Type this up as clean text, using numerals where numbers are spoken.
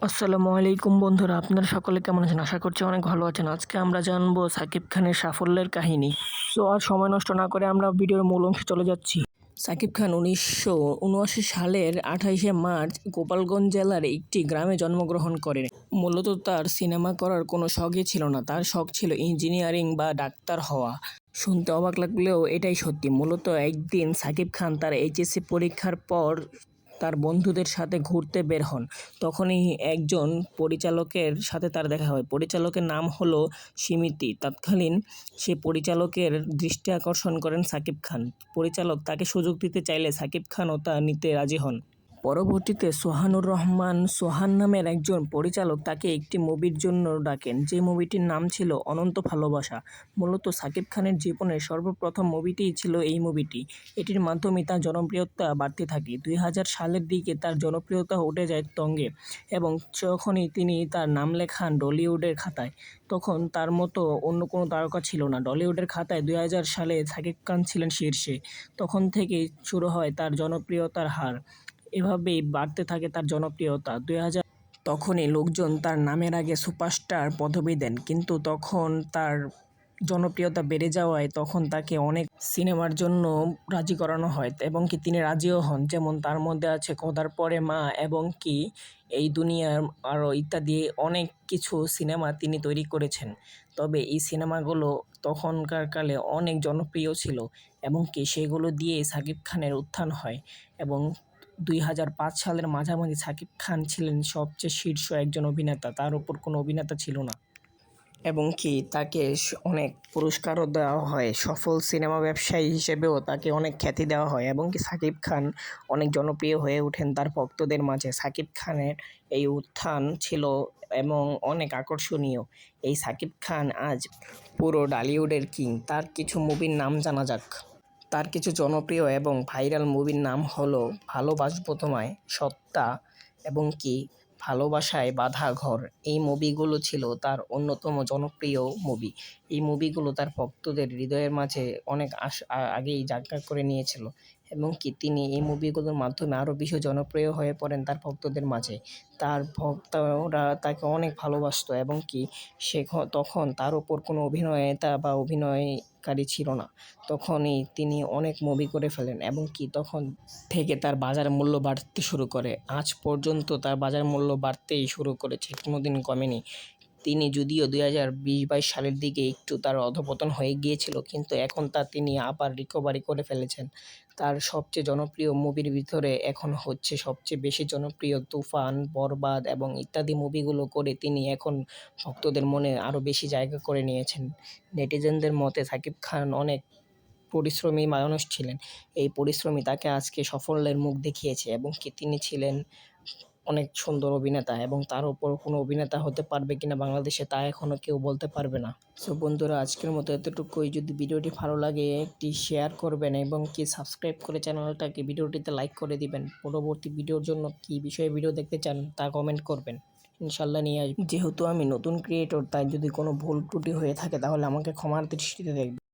আসসালামু আলাইকুম বন্ধুরা, আপনারা সকলে কেমন আছেন? আশা করছি অনেক ভালো আছেন। আজকে আমরা জানবো সাকিব খানের সাফল্যের কাহিনী। সো আর সময় নষ্ট না করে আমরা ভিডিওর মূল অংশে চলে যাচ্ছি। সাকিব খান 1979 সালের 28শে মার্চ গোপালগঞ্জ জেলার একটি গ্রামে জন্মগ্রহণ করেন। মূলত তার সিনেমা করার কোনো শখই ছিল না, তার শখ ছিল ইঞ্জিনিয়ারিং বা ডাক্তার হওয়া। শুনতে অবাক লাগলেও এটাই সত্যি। মূলত একদিন সাকিব খান তার এইচএসসি পরীক্ষার পর তার বন্ধুদের সাথে ঘুরতে বের হন। তখনই একজন পরিচালকের সাথে তার দেখা হয়। পরিচালকের নাম হলো সিমিতি। তৎকালীন সে পরিচালকের দৃষ্টি আকর্ষণ করেন সাকিব খান। পরিচালক তাকে সুযোগ দিতে চাইলে সাকিব খানও তা নিতে রাজি হন। পরবর্তীতে সোহানুর রহমান সোহান নামের একজন পরিচালক তাকে একটি মুভির জন্য ডাকেন, যে মুভিটির নাম ছিল অনন্ত ভালোবাসা। মূলত সাকিব খানের জীবনের সর্বপ্রথম মুভিটিই ছিল এই মুভিটি। এটির মাধ্যমে তার জনপ্রিয়তা বাড়তে থাকে। 2000 সালের দিকে তার জনপ্রিয়তা উঠে যায় তুঙ্গে এবং যখনই তিনি তার নাম লেখান টলিউডের খাতায়, তখন তার মতো অন্য কোনো তারকা ছিল না। টলিউডের খাতায় 2000 সালে সাকিব খান ছিলেন শীর্ষে। তখন থেকেই শুরু হয় তার জনপ্রিয়তার হার। এভাবেই বাড়তে থাকে তার জনপ্রিয়তা। 2000 তখনই লোকজন তার নামের আগে সুপারস্টার পদবি দেন, কিন্তু তখন তার জনপ্রিয়তা বেড়ে যাওয়ায় তখন তাকে অনেক সিনেমার জন্য রাজি করানো হয় এবং কি তিনি রাজিও হন। যেমন তার মধ্যে আছে খোদার পরে মা এবং কি এই দুনিয়ার আরও ইত্যাদি অনেক কিছু সিনেমা তিনি তৈরি করেছেন। তবে এই সিনেমাগুলো তখনকার কালে অনেক জনপ্রিয় ছিল এবং কি সেগুলো দিয়েই সাকিব খানের উত্থান হয় এবং 2005 সালের মাঝামাঝি সাকিব খান ছিলেন সবচেয়ে শীর্ষ একজন অভিনেতা, তার উপর কোনো অভিনেতা ছিল না। এবং কি তাকে অনেক পুরস্কারও দেওয়া হয়, সফল সিনেমা ব্যবসায়ী হিসেবেও তাকে অনেক খ্যাতি দেওয়া হয় এবং কি সাকিব খান অনেক জনপ্রিয় হয়ে ওঠেন তার ভক্তদের মাঝে। সাকিব খানের এই উত্থান ছিল এবং অনেক আকর্ষণীয়। এই সাকিব খান আজ পুরো টলিউডের কিং। তার কিছু মুভির নাম জানা যাক। তার কিছু জনপ্রিয় এবং ভাইরাল মুভির নাম হলো ভালোবাসবো তোমায়, সত্তা এবং কি ভালোবাসায় বাঁধা ঘর। এই মুভিগুলো ছিল তার অন্যতম জনপ্রিয় মুভি। এই মুভিগুলো তার ভক্তদের হৃদয়ের মাঝে অনেক আগেই জায়গা করে নিয়েছিল এবং কি তিনি এই মুভিগুলোর মাধ্যমে আরও বেশি জনপ্রিয় হয়ে পড়েন তার ভক্তদের মাঝে। তার ভক্তরা তাকে অনেক ভালোবাসতো এবং কি তখন তার ওপর কোনো অভিনেতা বা অভিনয়কারী ছিল না। তখনই তিনি অনেক মুভি করে ফেলেন এবং কি তখন থেকে তার বাজার মূল্য বাড়তে শুরু করে। আজ পর্যন্ত তার বাজার মূল্য বাড়তেই শুরু করেছে, কোনোদিন কমেনি। তিনি যদিও 2020-22 সালের দিকে একটু তার অধঃপতন হয়ে গিয়েছিল, কিন্তু এখন তিনি আবার রিকভারি করে ফেলেছেন। তার সবচেয়ে জনপ্রিয় মুভির ভিতরে এখন হচ্ছে সবচেয়ে বেশি জনপ্রিয় তুফান, বরবাদ এবং ইত্যাদি মুভিগুলো করে তিনি এখন ভক্তদের মনে আরও বেশি জায়গা করে নিয়েছেন। নেটিজেনদের মতে সাকিব খান অনেক পরিশ্রমী মানুষ ছিলেন। এই পরিশ্রমী তাকে আজকে সাফল্যের মুখ দেখিয়েছে এবং কি তিনি ছিলেন অনেক সুন্দর অভিনেতা এবং তার উপর কোনো অভিনেতা হতে পারবে কিনা বাংলাদেশে তা এখনও কেউ বলতে পারবে না। সো বন্ধুরা, আজকের মতো এতটুকুই। যদি ভিডিওটি ভালো লাগে একটি শেয়ার করবেন এবং কি সাবস্ক্রাইব করে চ্যানেলটাকে ভিডিওটিতে লাইক করে দিবেন। পরবর্তী ভিডিওর জন্য কী বিষয়ে ভিডিও দেখতে চান তা কমেন্ট করবেন, ইনশাল্লাহ নিয়ে আসবেন। যেহেতু আমি নতুন ক্রিয়েটর, তাই যদি কোনো ভুল ত্রুটি হয়ে থাকে তাহলে আমাকে ক্ষমার দৃষ্টিতে দেখবেন।